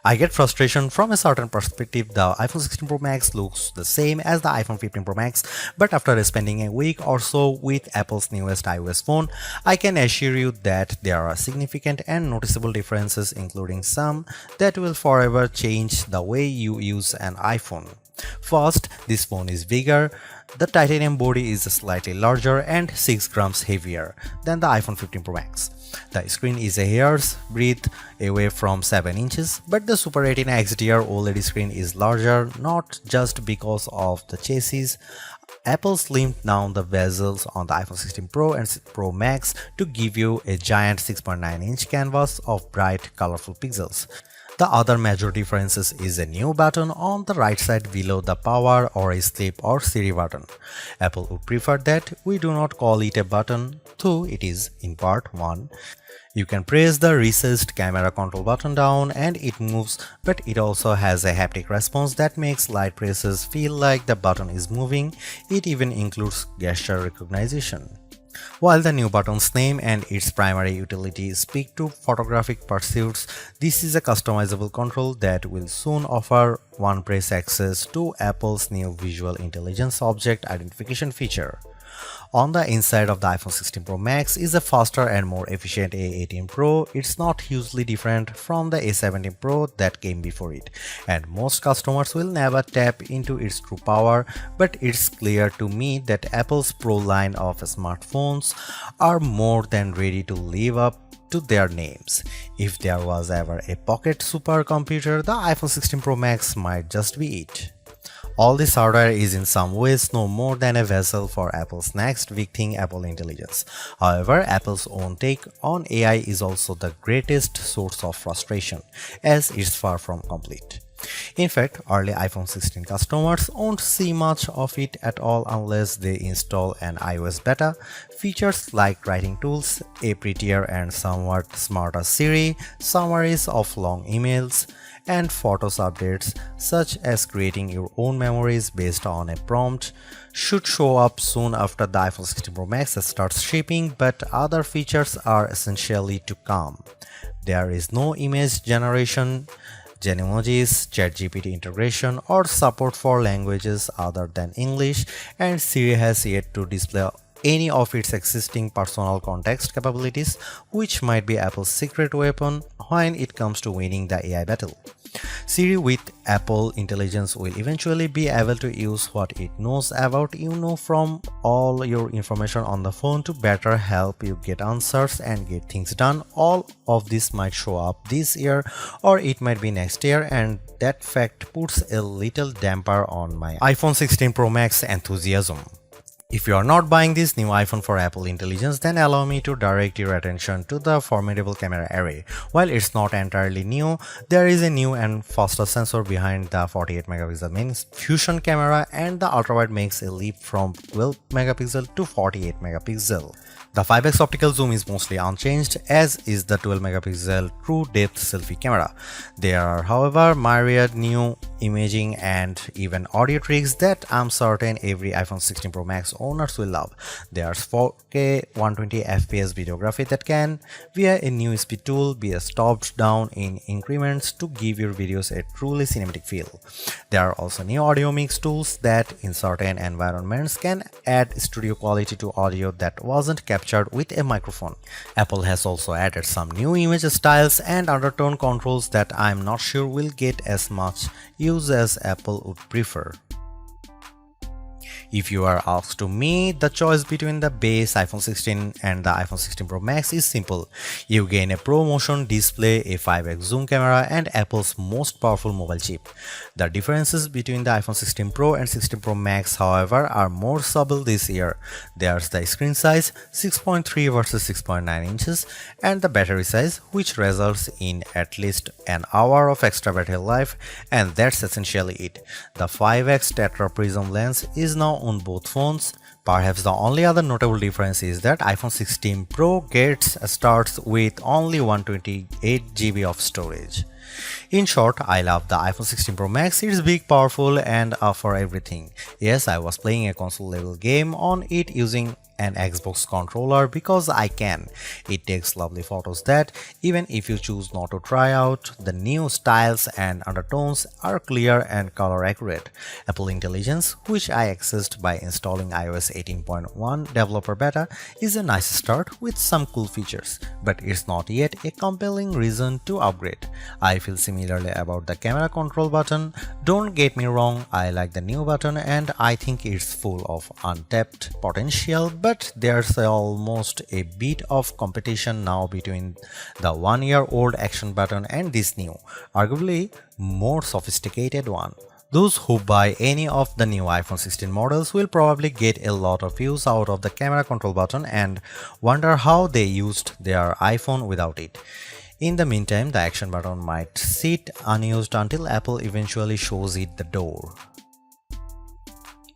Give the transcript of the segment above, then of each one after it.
I get frustration from a certain perspective. The iPhone 16 Pro Max looks the same as the iPhone 15 Pro Max, but after spending a week or so with Apple's newest iOS phone, I can assure you that there are significant and noticeable differences, including some that will forever change the way you use an iPhone. First, this phone is bigger. The titanium body is slightly larger and 6 grams heavier than the iPhone 15 Pro Max. The screen is a hair's breadth away from 7 inches, but the Super Retina XDR OLED screen is larger not just because of the chassis. Apple slimmed down the bezels on the iPhone 16 Pro and Pro Max to give you a giant 6.9-inch canvas of bright, colorful pixels. The other major difference is a new button on the right side below the power or sleep or Siri button. Apple would prefer that we do not call it a button, though it is in part 1. You can press the recessed camera control button down and it moves, but it also has a haptic response that makes light presses feel like the button is moving. It even includes gesture recognition. While the new button's name and its primary utility speak to photographic pursuits, this is a customizable control that will soon offer one-press access to Apple's new Visual Intelligence Object Identification feature. On the inside of the iPhone 16 Pro Max is a faster and more efficient A18 Pro. It's not hugely different from the A17 Pro that came before it, and most customers will never tap into its true power, but it's clear to me that Apple's Pro line of smartphones are more than ready to live up to their names. If there was ever a pocket supercomputer, the iPhone 16 Pro Max might just be it. All this hardware is in some ways no more than a vessel for Apple's next big thing, Apple Intelligence. However, Apple's own take on AI is also the greatest source of frustration, as it's far from complete. In fact, early iPhone 16 customers won't see much of it at all unless they install an iOS beta. Features like writing tools, a prettier and somewhat smarter Siri, summaries of long emails, and Photos updates, such as creating your own memories based on a prompt, should show up soon after the iPhone 16 Pro Max starts shipping, but other features are essentially to come. There is no image generation, Genemojis, ChatGPT integration, or support for languages other than English, and Siri has yet to display any of its existing personal context capabilities, which might be Apple's secret weapon when it comes to winning the AI battle. Siri with Apple Intelligence will eventually be able to use what it knows about you from all your information on the phone to better help you get answers and get things done. All of this might show up this year or it might be next year, and that fact puts a little damper on my iPhone 16 Pro Max enthusiasm. If you are not buying this new iPhone for Apple Intelligence, then allow me to direct your attention to the formidable camera array. While it's not entirely new, there is a new and faster sensor behind the 48 megapixel main fusion camera, and the ultrawide makes a leap from 12 megapixel to 48 megapixel. The 5x optical zoom is mostly unchanged, as is the 12 megapixel true depth selfie camera. There are, however, myriad new imaging and even audio tricks that I'm certain every iPhone 16 Pro Max owners will love. There's 4K 120fps videography that can, via a new speed tool, be stopped down in increments to give your videos a truly cinematic feel. There are also new audio mix tools that, in certain environments, can add studio quality to audio that wasn't captured with a microphone. Apple has also added some new image styles and undertone controls that I'm not sure will get as much use as Apple would prefer. If you are asked to me, the choice between the base iPhone 16 and the iPhone 16 Pro Max is simple. You gain a ProMotion display, a 5x zoom camera, and Apple's most powerful mobile chip. The differences between the iPhone 16 Pro and 16 Pro Max, however, are more subtle this year. There's the screen size, 6.3 versus 6.9 inches, and the battery size, which results in at least an hour of extra battery life, and that's essentially it. The 5x Tetra Prism lens is now on both phones. Perhaps the only other notable difference is that iPhone 16 Pro starts with only 128GB of storage. In short, I love the iPhone 16 Pro Max. It's big, powerful, and for everything. Yes, I was playing a console level game on it using an Xbox controller because I can. It takes lovely photos that, even if you choose not to try out, the new styles and undertones are clear and color accurate. Apple Intelligence, which I accessed by installing iOS 18.1 developer beta, is a nice start with some cool features, but it's not yet a compelling reason to upgrade. I feel similarly about the camera control button. Don't get me wrong, I like the new button and I think it's full of untapped potential, but there's almost a bit of competition now between the 1-year-old action button and this new, arguably more sophisticated one. Those who buy any of the new iPhone 16 models will probably get a lot of use out of the camera control button and wonder how they used their iPhone without it. In the meantime, the action button might sit unused until Apple eventually shows it the door.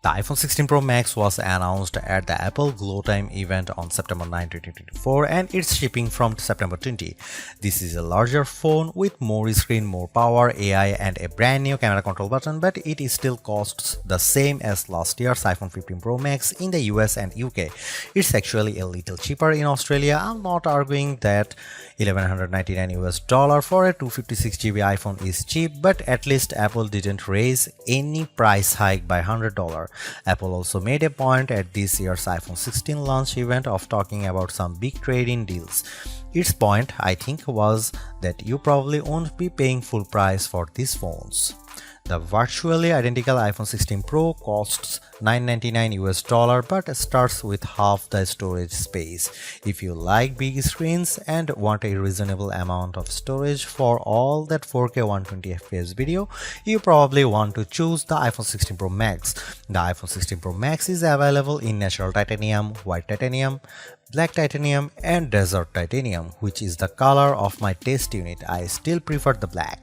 The iPhone 16 Pro Max was announced at the Apple Glow Time event on September 9, 2024 and it's shipping from September 20. This is a larger phone with more screen, more power, AI and a brand new camera control button, but it still costs the same as last year's iPhone 15 Pro Max in the US and UK. It's actually a little cheaper in Australia. I'm not arguing that $1,199 for a 256GB iPhone is cheap, but at least Apple didn't raise any price hike by $100. Apple also made a point at this year's iPhone 16 launch event of talking about some big trade-in deals. Its point, I think, was that you probably won't be paying full price for these phones. The virtually identical iPhone 16 Pro costs $999 but starts with half the storage space. If you like big screens and want a reasonable amount of storage for all that 4K 120fps video, you probably want to choose the iPhone 16 Pro Max. The iPhone 16 Pro Max is available in natural titanium, white titanium, black titanium and desert titanium, which is the color of my test unit. I still prefer the black.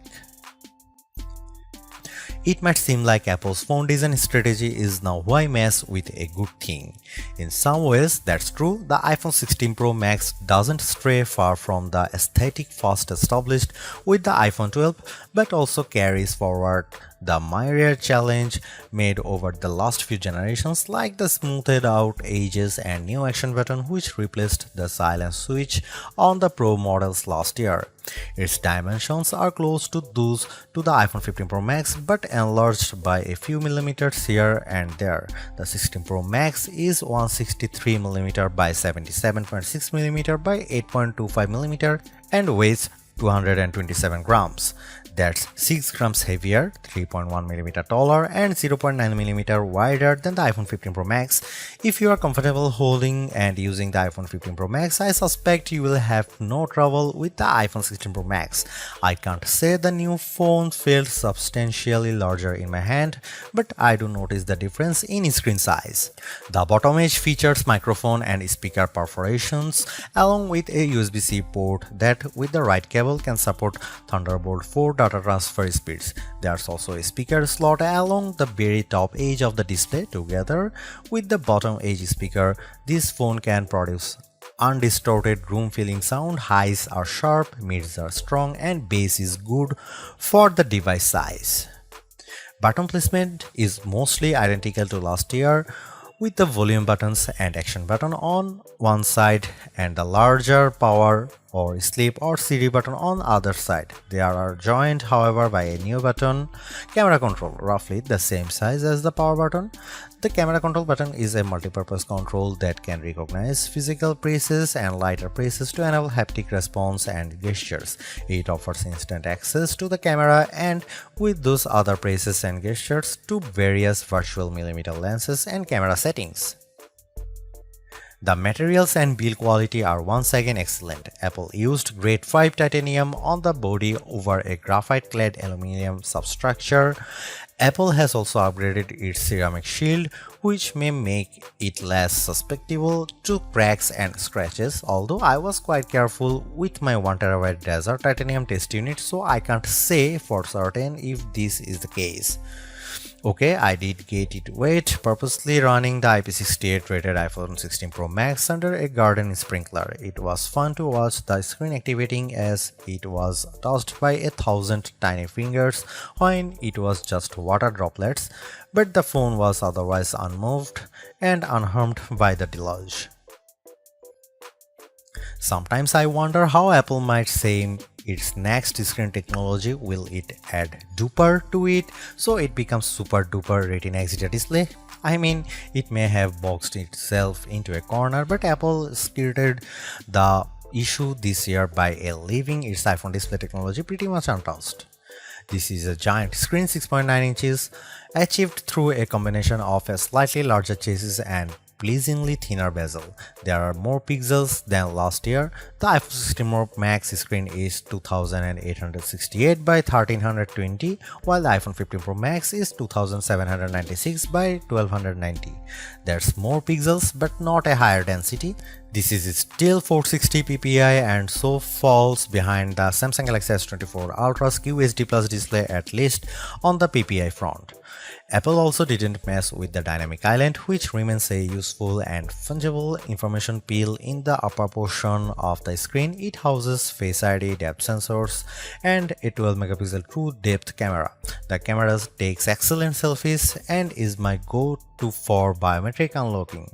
It might seem like Apple's phone design strategy is now why mess with a good thing. In some ways, that's true. The iPhone 16 Pro Max doesn't stray far from the aesthetic first established with the iPhone 12, but also carries forward the myriad challenge made over the last few generations, like the smoothed out edges and new action button which replaced the silent switch on the Pro models last year. Its dimensions are close to those to the iPhone 15 Pro Max but enlarged by a few millimeters here and there. The 16 Pro Max is 163mm by 77.6mm by 8.25mm and weighs 227 grams. That's 6 grams heavier, 3.1mm taller, and 0.9mm wider than the iPhone 15 Pro Max. If you are comfortable holding and using the iPhone 15 Pro Max, I suspect you will have no trouble with the iPhone 16 Pro Max. I can't say the new phone felt substantially larger in my hand, but I do notice the difference in screen size. The bottom edge features microphone and speaker perforations, along with a USB-C port that, with the right cable, can support Thunderbolt 4 data transfer speeds. There's also a speaker slot along the very top edge of the display. Together with the bottom edge speaker, this phone can produce undistorted room-filling sound. Highs are sharp, mids are strong, and bass is good for the device size. Button placement is mostly identical to last year, with the volume buttons and action button on one side and the larger power or sleep or CD button on the other side. They are joined, however, by a new button, camera control, roughly the same size as the power button. The camera control button is a multi-purpose control that can recognize physical presses and lighter presses to enable haptic response and gestures. It offers instant access to the camera and with those other presses and gestures to various virtual millimeter lenses and camera settings. The materials and build quality are once again excellent. Apple used grade 5 titanium on the body over a graphite-clad aluminum substructure. Apple has also upgraded its ceramic shield, which may make it less susceptible to cracks and scratches, although I was quite careful with my 1TB desert titanium test unit, so I can't say for certain if this is the case. Okay, I did get it wet, purposely running the IP68 rated iPhone 16 Pro Max under a garden sprinkler. It was fun to watch the screen activating as it was touched by 1,000 tiny fingers when it was just water droplets, but the phone was otherwise unmoved and unharmed by the deluge. Sometimes I wonder how Apple might say its next screen technology. Will it add duper to it so it becomes super duper Retina XDR display? I mean, it may have boxed itself into a corner, but Apple skirted the issue this year by leaving its iPhone display technology pretty much untouched. This is a giant screen 6.9 inches achieved through a combination of a slightly larger chassis and pleasingly thinner bezel. There are more pixels than last year. The iPhone 16 Pro Max screen is 2868 by 1320, while the iPhone 15 Pro Max is 2796 by 1290. There's more pixels but not a higher density. This is still 460 ppi and so falls behind the Samsung Galaxy S24 Ultra's QHD Plus display, at least on the ppi front. Apple also didn't mess with the dynamic island, which remains a useful and fungible information peel in the upper portion of the screen. It houses Face ID, depth sensors, and a 12 megapixel true depth camera. The camera takes excellent selfies and is my go-to for biometric unlocking.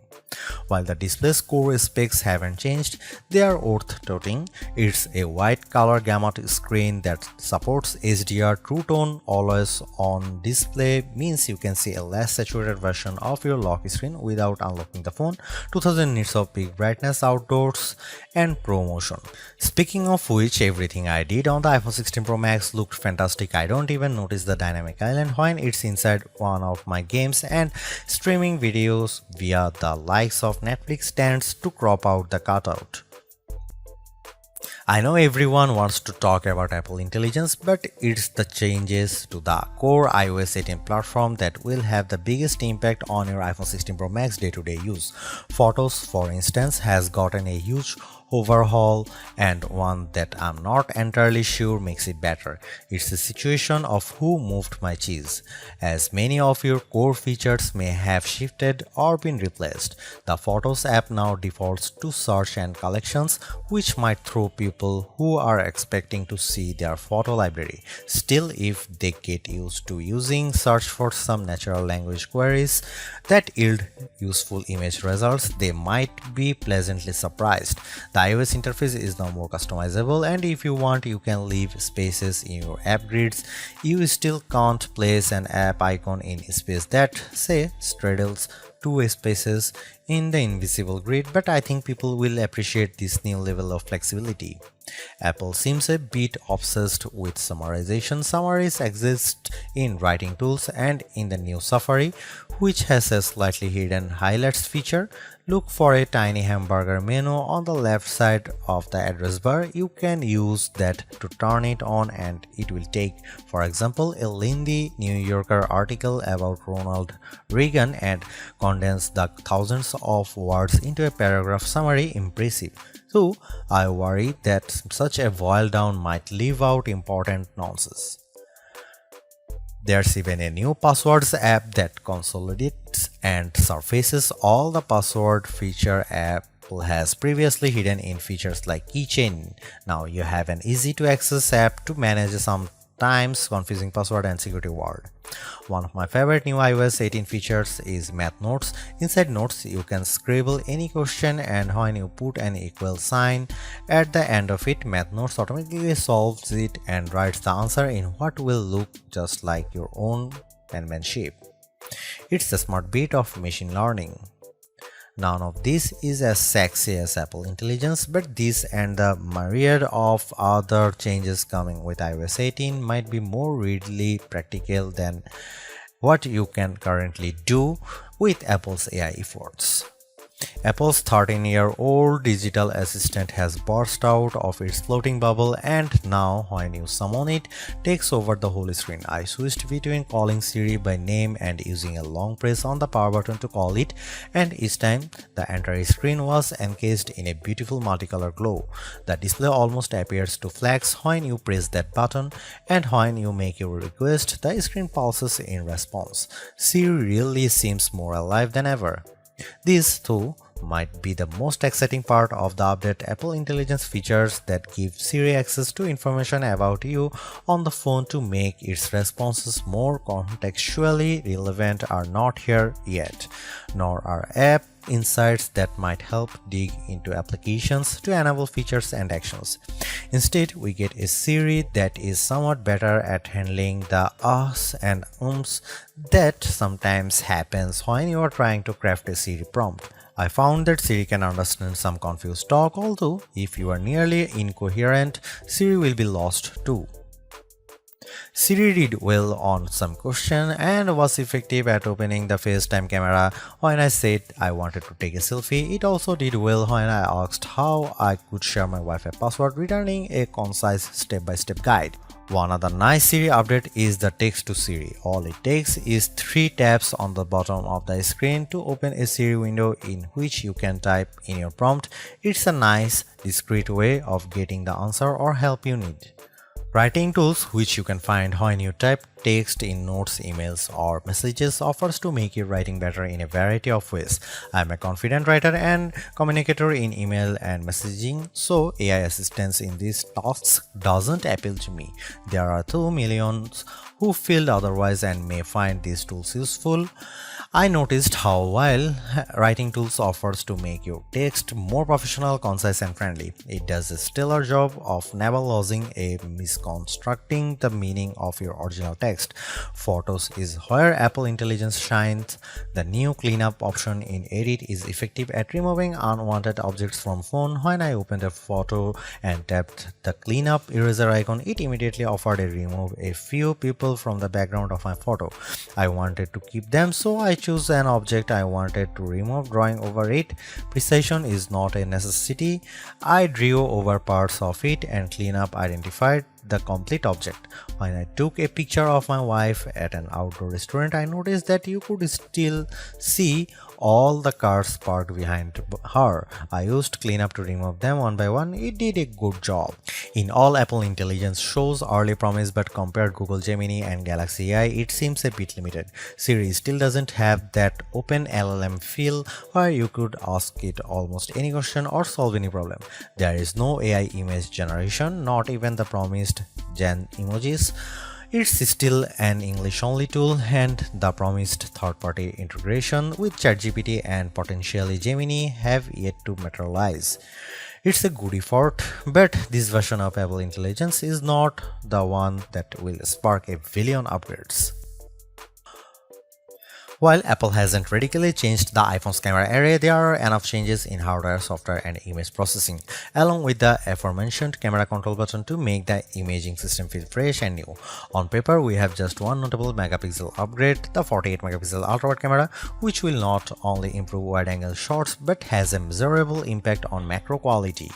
While the display's core specs haven't changed, they are worth noting. It's a white color gamut screen that supports HDR. True Tone always on display means you can see a less saturated version of your lock screen without unlocking the phone. 2000 nits of peak brightness outdoors and Pro Motion. Speaking of which, everything I did on the iPhone 16 Pro Max looked fantastic. I don't even notice the dynamic island when it's inside one of my games, and streaming videos via the likes of Netflix tends to crop out the cutout. I know everyone wants to talk about Apple Intelligence, but it's the changes to the core iOS 18 platform that will have the biggest impact on your iPhone 16 Pro Max day-to-day use. Photos, for instance, has gotten a huge overhaul, and one that I'm not entirely sure makes it better. It's a situation of who moved my cheese, as many of your core features may have shifted or been replaced. The Photos app now defaults to search and collections, which might throw people who are expecting to see their photo library. Still, if they get used to using search for some natural language queries that yield useful image results, they might be pleasantly surprised. The iOS interface is now more customizable, and if you want, you can leave spaces in your app grids. You still can't place an app icon in a space that, say, straddles two spaces in the invisible grid, but I think people will appreciate this new level of flexibility. Apple seems a bit obsessed with summarization. Summaries exist in writing tools and in the new Safari, which has a slightly hidden highlights feature. Look for a tiny hamburger menu on the left side of the address bar. You can use that to turn it on, and it will take, for example, a lengthy New Yorker article about Ronald Reagan and condense the thousands of words into a paragraph summary. Impressive. So I worry that such a boil down might leave out important nonsense. There's even a new passwords app that consolidates and surfaces all the password feature Apple has previously hidden in features like keychain. Now you have an easy to access app to manage sometimes confusing password and security word. One of my favorite new iOS 18 features is Math Notes. Inside Notes, you can scribble any question, and when you put an equal sign at the end of it, Math Notes automatically solves it and writes the answer in what will look just like your own penmanship. It's a smart bit of machine learning. None of this is as sexy as Apple Intelligence, but this and the myriad of other changes coming with iOS 18 might be more readily practical than what you can currently do with Apple's AI efforts. Apple's 13-year-old digital assistant has burst out of its floating bubble, and now when you summon it, takes over the whole screen. I switched between calling Siri by name and using a long press on the power button to call it, and each time the entire screen was encased in a beautiful multicolor glow. The display almost appears to flash when you press that button, and when you make your request, the screen pulses in response. Siri really seems more alive than ever. This, too, might be the most exciting part of the update. Apple Intelligence features that give Siri access to information about you on the phone to make its responses more contextually relevant are not here yet, nor are app insights that might help dig into applications to enable features and actions. Instead, we get a Siri that is somewhat better at handling the ahs and ums that sometimes happens when you are trying to craft a Siri prompt. I found that Siri can understand some confused talk, although if you are nearly incoherent, Siri will be lost too. Siri did well on some question and was effective at opening the FaceTime camera when I said I wanted to take a selfie. It also did well when I asked how I could share my Wi-Fi password, returning a concise step-by-step guide. One other nice Siri update is the text to Siri. All it takes is 3 taps on the bottom of the screen to open a Siri window in which you can type in your prompt. It's a nice, discreet way of getting the answer or help you need. Writing tools, which you can find when you type text in notes, emails, or messages, offers to make your writing better in a variety of ways. I'm a confident writer and communicator in email and messaging, so AI assistance in these tasks doesn't appeal to me. There are 2 millions who feel otherwise and may find these tools useful. I noticed how while writing tools offers to make your text more professional, concise, and friendly, it does a stellar job of never losing a misconstructing the meaning of your original text. Photos is where Apple Intelligence shines. The new cleanup option in Edit is effective at removing unwanted objects from phone. When I opened a photo and tapped the cleanup eraser icon, it immediately offered to remove a few people from the background of my photo. I wanted to keep them, so I choose an object I wanted to remove, drawing over it. Precision is not a necessity. I drew over parts of it and cleanup identified the complete object. When I took a picture of my wife at an outdoor restaurant, I noticed that you could still see all the cars parked behind her. I used cleanup to remove them one by one. It did a good job. In all, Apple Intelligence shows early promise, but compared Google Gemini and Galaxy AI, it seems a bit limited. Siri still doesn't have that open LLM feel where you could ask it almost any question or solve any problem. There is no AI image generation, not even the promised Gen emojis. It's still an English-only tool, and the promised third-party integration with ChatGPT and potentially Gemini have yet to materialize. It's a good effort, but this version of Apple Intelligence is not the one that will spark a billion upgrades. While Apple hasn't radically changed the iPhone's camera array, there are enough changes in hardware, software, and image processing, along with the aforementioned camera control button to make the imaging system feel fresh and new. On paper, we have just one notable megapixel upgrade, the 48 megapixel ultra-wide camera, which will not only improve wide-angle shots but has a measurable impact on macro quality.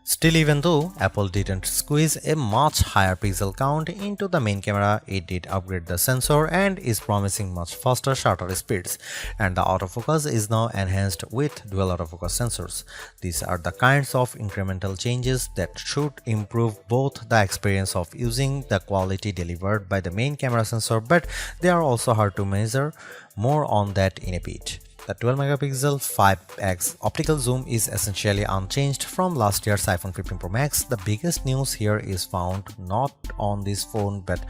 Still, even though Apple didn't squeeze a much higher pixel count into the main camera, it did upgrade the sensor and is promising much faster shutter speeds, and the autofocus is now enhanced with dual autofocus sensors. These are the kinds of incremental changes that should improve both the experience of using the quality delivered by the main camera sensor, but they are also hard to measure. More on that in a bit. The 12 megapixel 5x optical zoom is essentially unchanged from last year's iPhone 15 Pro Max. The biggest news here is found not on this phone but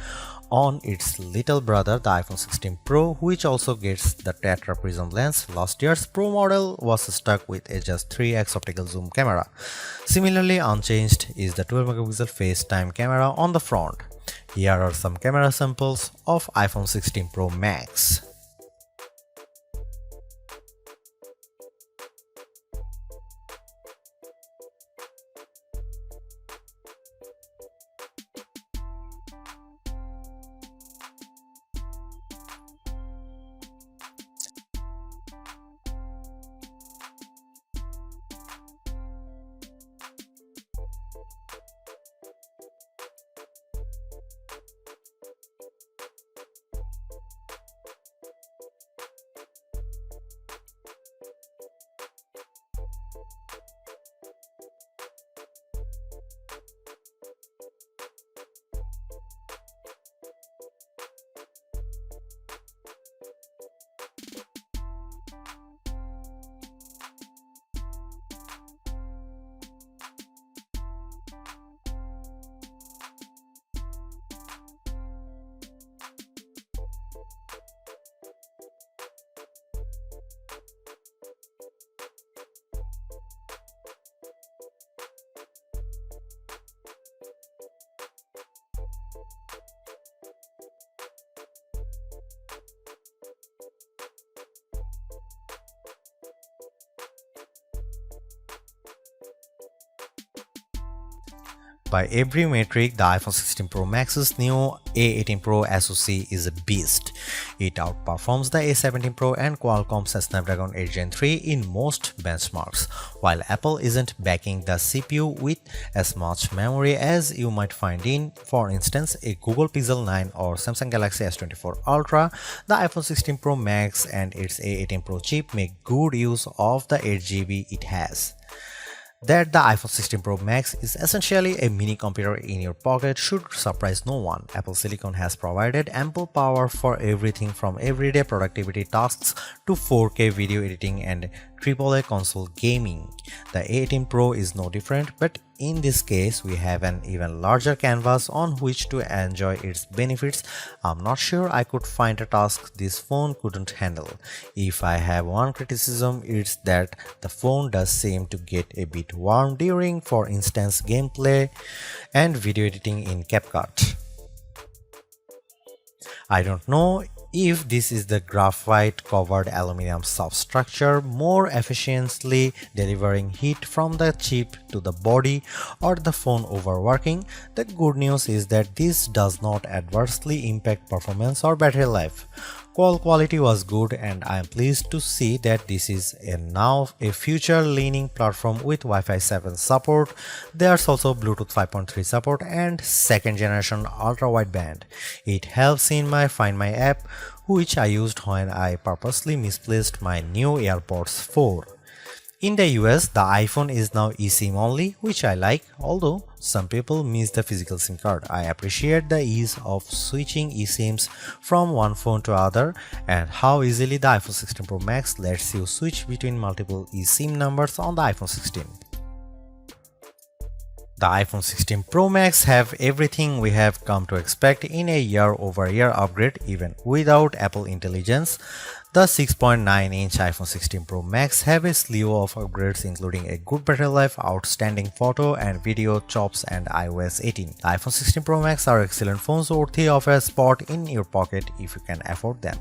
on its little brother, the iPhone 16 Pro, which also gets the Tetra Prism lens. Last year's Pro model was stuck with a just 3x optical zoom camera. Similarly unchanged is the 12 megapixel FaceTime camera on the front. Here are some camera samples of iPhone 16 Pro Max. By every metric, the iPhone 16 Pro Max's new A18 Pro SoC is a beast. It outperforms the A17 Pro and Qualcomm's Snapdragon 8 Gen 3 in most benchmarks, while Apple isn't backing the CPU with as much memory as you might find in, for instance, a Google Pixel 9 or Samsung Galaxy S24 Ultra. The iPhone 16 Pro Max and its A18 Pro chip make good use of the 8GB it has. That the iPhone 16 Pro Max is essentially a mini computer in your pocket should surprise no one. Apple Silicon has provided ample power for everything from everyday productivity tasks to 4K video editing and AAA console gaming. The A18 Pro is no different, but in this case, we have an even larger canvas on which to enjoy its benefits. I'm not sure I could find a task this phone couldn't handle. If I have one criticism, it's that the phone does seem to get a bit warm during, for instance, gameplay and video editing in CapCut. I don't know if this is the graphite covered aluminum substructure more efficiently delivering heat from the chip to the body or the phone overworking. The good news is that this does not adversely impact performance or battery life. Call quality was good, and I am pleased to see that this is now a future-leaning platform with Wi-Fi 7 support. There's also Bluetooth 5.3 support and second-generation ultra-wideband. It helps in my Find My app, which I used when I purposely misplaced my new AirPods 4. In the US, the iPhone is now eSIM only, which I like, although some people miss the physical SIM card. I appreciate the ease of switching eSIMs from one phone to other and how easily the iPhone 16 Pro Max lets you switch between multiple eSIM numbers on the iPhone 16. The iPhone 16 Pro Max have everything we have come to expect in a year-over-year upgrade even without Apple Intelligence. The 6.9-inch iPhone 16 Pro Max have a slew of upgrades including a good battery life, outstanding photo and video chops and iOS 18. The iPhone 16 Pro Max are excellent phones worthy of a spot in your pocket if you can afford them.